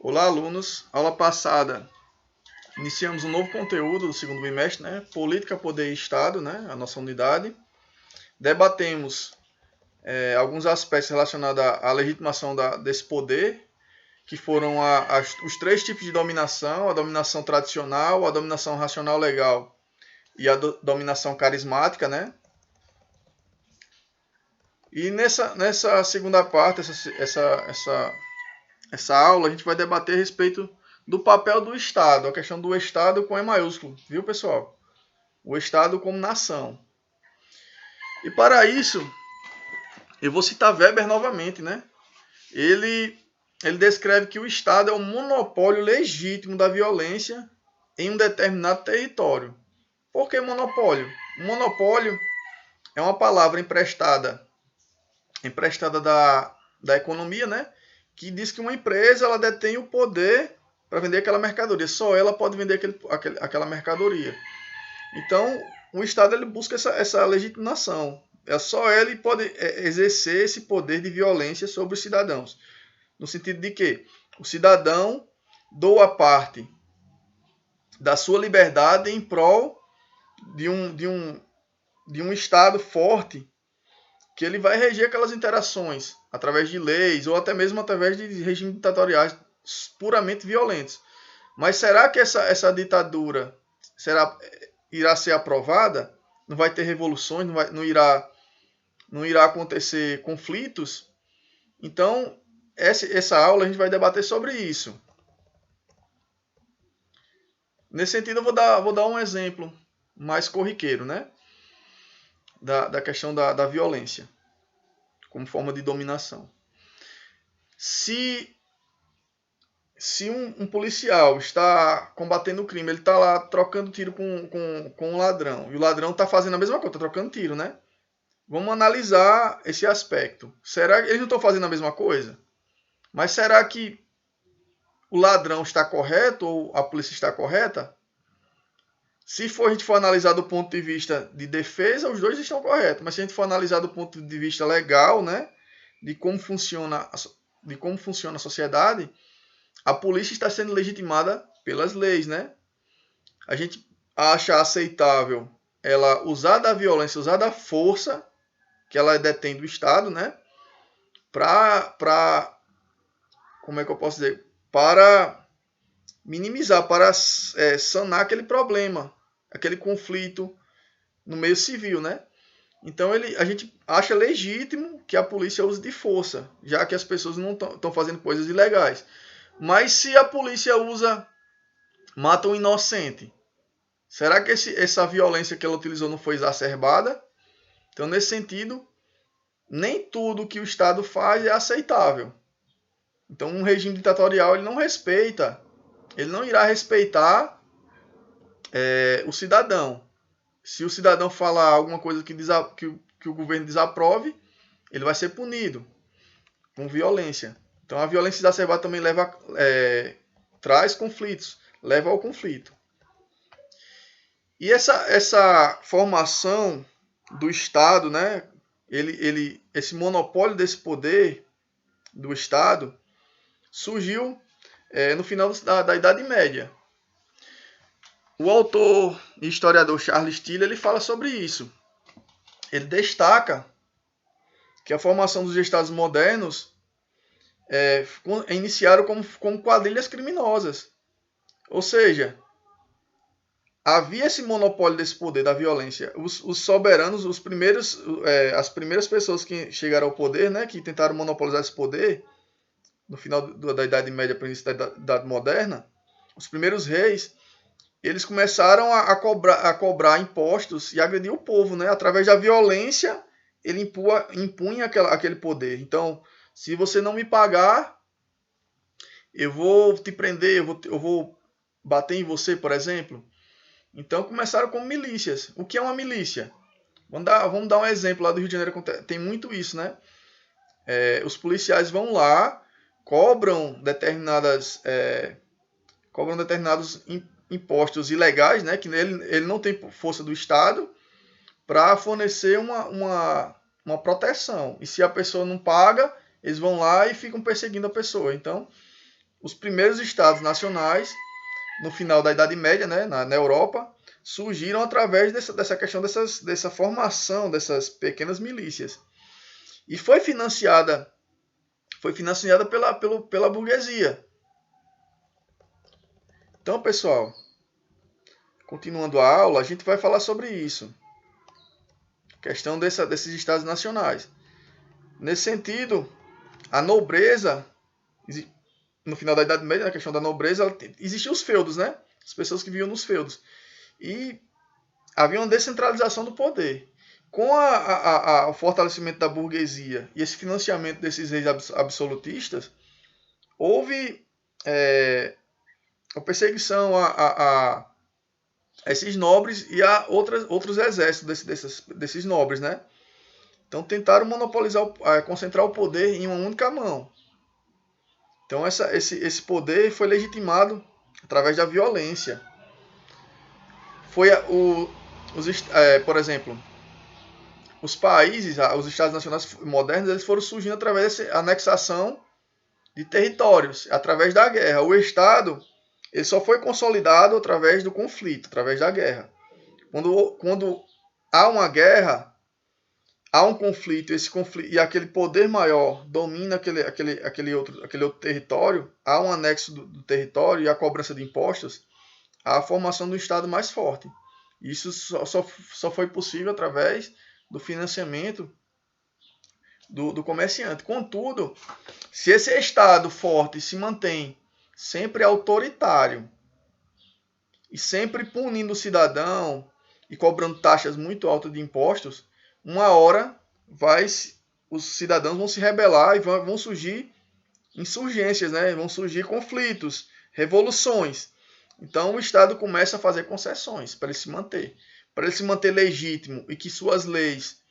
Olá, alunos. Aula passada, iniciamos um novo conteúdo do segundo bimestre, né? Política, Poder e Estado, né? A nossa unidade. Debatemos alguns aspectos relacionados à legitimação desse poder, que foram os três tipos de dominação: a dominação tradicional, a dominação racional legal e a dominação carismática, né? E nessa segunda parte, essa aula, a gente vai debater a respeito do papel do Estado, a questão do Estado com E maiúsculo, viu, pessoal? O Estado como nação. E para isso, eu vou citar Weber novamente, né? Ele descreve que o Estado é o monopólio legítimo da violência em um determinado território. Por que monopólio? Monopólio é uma palavra emprestada da economia, né? Que diz que uma empresa ela detém o poder para vender aquela mercadoria. Só ela pode vender aquela mercadoria. Então, o Estado ele busca essa legitimação. Só ele pode exercer esse poder de violência sobre os cidadãos. No sentido de que o cidadão doa parte da sua liberdade em prol de um Estado forte que ele vai reger aquelas interações através de leis ou até mesmo através de regimes ditatoriais puramente violentos. Mas será que essa ditadura irá ser aprovada? Não vai ter revoluções? Não irá acontecer conflitos? Então, essa aula a gente vai debater sobre isso. Nesse sentido, eu vou dar um exemplo mais corriqueiro, né? Da questão da violência como forma de dominação. Se um policial está combatendo o crime, ele está lá trocando tiro com um ladrão, e o ladrão está fazendo a mesma coisa, está trocando tiro, né? Vamos analisar esse aspecto. Será que eles não estão fazendo a mesma coisa? Mas será que o ladrão está correto ou a polícia está correta? Se a gente for analisar do ponto de vista de defesa, os dois estão corretos. Mas se a gente for analisar do ponto de vista legal, né, de como funciona a sociedade, a polícia está sendo legitimada pelas leis, né? A gente acha aceitável ela usar da violência, usar da força que ela detém do Estado, né? Como é que eu posso dizer? Para minimizar, para sanar aquele problema, aquele conflito no meio civil, né? Então a gente acha legítimo que a polícia use de força, já que as pessoas não estão fazendo coisas ilegais. Mas se a polícia mata um inocente, será que essa violência que ela utilizou não foi exacerbada? Então, nesse sentido, nem tudo que o Estado faz é aceitável. Então, um regime ditatorial ele não irá respeitar o cidadão. Se o cidadão falar alguma coisa que o governo desaprove, ele vai ser punido com violência. Então, a violência exacerbada também traz conflitos, leva ao conflito. E essa formação do Estado, né, esse monopólio desse poder do Estado surgiu no final da Idade Média. O autor e historiador Charles Tiller ele fala sobre isso. Ele destaca que a formação dos Estados modernos iniciaram como quadrilhas criminosas. Ou seja, havia esse monopólio desse poder, da violência. Os soberanos, as primeiras pessoas que chegaram ao poder, né, que tentaram monopolizar esse poder, no final da Idade Média para o início da Idade Moderna, os primeiros reis, eles começaram a cobrar impostos e agredir o povo, né? Através da violência, ele impunha aquele poder. Então, se você não me pagar, eu vou te prender, eu vou bater em você, por exemplo. Então, começaram como milícias. O que é uma milícia? Vamos dar um exemplo lá do Rio de Janeiro. Tem muito isso, né? Os policiais vão lá, cobram determinados impostos ilegais, né, que ele não tem força do Estado, para fornecer uma proteção. E se a pessoa não paga, eles vão lá e ficam perseguindo a pessoa. Então, os primeiros estados nacionais, no final da Idade Média, né, na Europa, surgiram através dessa questão dessa formação dessas pequenas milícias. E foi financiada pela burguesia. Então, pessoal, continuando a aula, a gente vai falar sobre isso. Questão desses estados nacionais. Nesse sentido, a nobreza, no final da Idade Média, na questão da nobreza, existiam os feudos, né? As pessoas que viviam nos feudos. E havia uma descentralização do poder. Com o fortalecimento da burguesia e esse financiamento desses reis absolutistas, houve a perseguição a esses nobres e a outros exércitos desses nobres, né? Então tentaram monopolizar, concentrar o poder em uma única mão. Então esse poder foi legitimado através da violência. Por exemplo, os países, os estados nacionais modernos, eles foram surgindo através dessa anexação de territórios, através da guerra. O Estado, ele só foi consolidado através do conflito, através da guerra. Quando há uma guerra, há um conflito, e aquele poder maior domina aquele outro território, há um anexo do território e a cobrança de impostos, há a formação do Estado mais forte. Isso só foi possível através do financiamento do comerciante. Contudo, se esse Estado forte se mantém sempre autoritário e sempre punindo o cidadão e cobrando taxas muito altas de impostos, uma hora os cidadãos vão se rebelar e vão surgir insurgências, né? Vão surgir conflitos, revoluções. Então o Estado começa a fazer concessões para ele se manter. Para ele se manter legítimo e que suas leis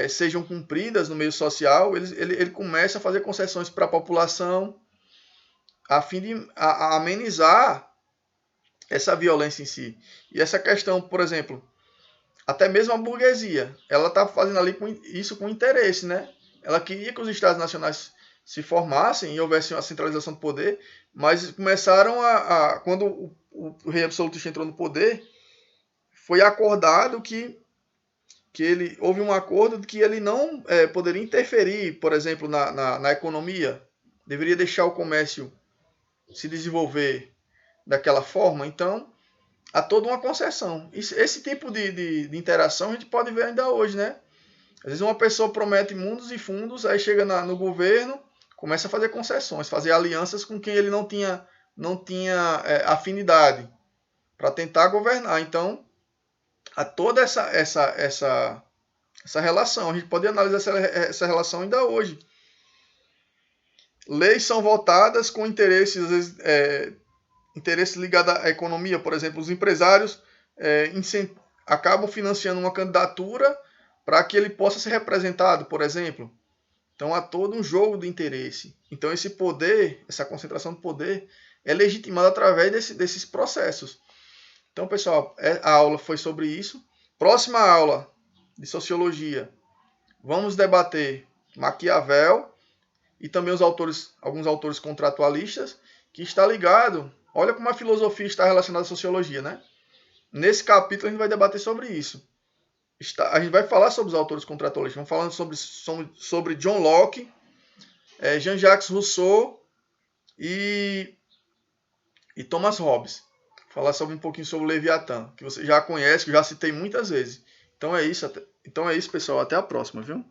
sejam cumpridas no meio social, ele começa a fazer concessões para a população a fim de amenizar essa violência em si. E essa questão, por exemplo, até mesmo a burguesia, ela está fazendo ali isso com interesse, né? Ela queria que os estados nacionais se formassem e houvesse uma centralização do poder, mas começaram quando o rei absolutista entrou no poder, foi acordado que houve um acordo de que ele não poderia interferir, por exemplo, na economia, deveria deixar o comércio se desenvolver daquela forma. Então, há toda uma concessão. Esse tipo de interação a gente pode ver ainda hoje, né? Às vezes uma pessoa promete mundos e fundos, aí chega no governo, começa a fazer concessões, fazer alianças com quem ele não tinha afinidade para tentar governar. Então, há toda essa relação. A gente pode analisar essa relação ainda hoje. Leis são votadas com interesses, às vezes, interesses ligados à economia. Por exemplo, os empresários acabam financiando uma candidatura para que ele possa ser representado, por exemplo. Então há todo um jogo de interesse. Então esse poder, essa concentração de poder, é legitimada através desses processos. Então, pessoal, a aula foi sobre isso. Próxima aula de Sociologia, vamos debater Maquiavel e também alguns autores contratualistas, que está ligado, olha como a filosofia está relacionada à sociologia, né? Nesse capítulo a gente vai debater sobre isso. A gente vai falar sobre os autores contratualistas, vamos falando sobre John Locke, Jean-Jacques Rousseau e Thomas Hobbes. Falar um pouquinho sobre o Leviatã, que você já conhece, que eu já citei muitas vezes. Então é isso, pessoal. Até a próxima, viu?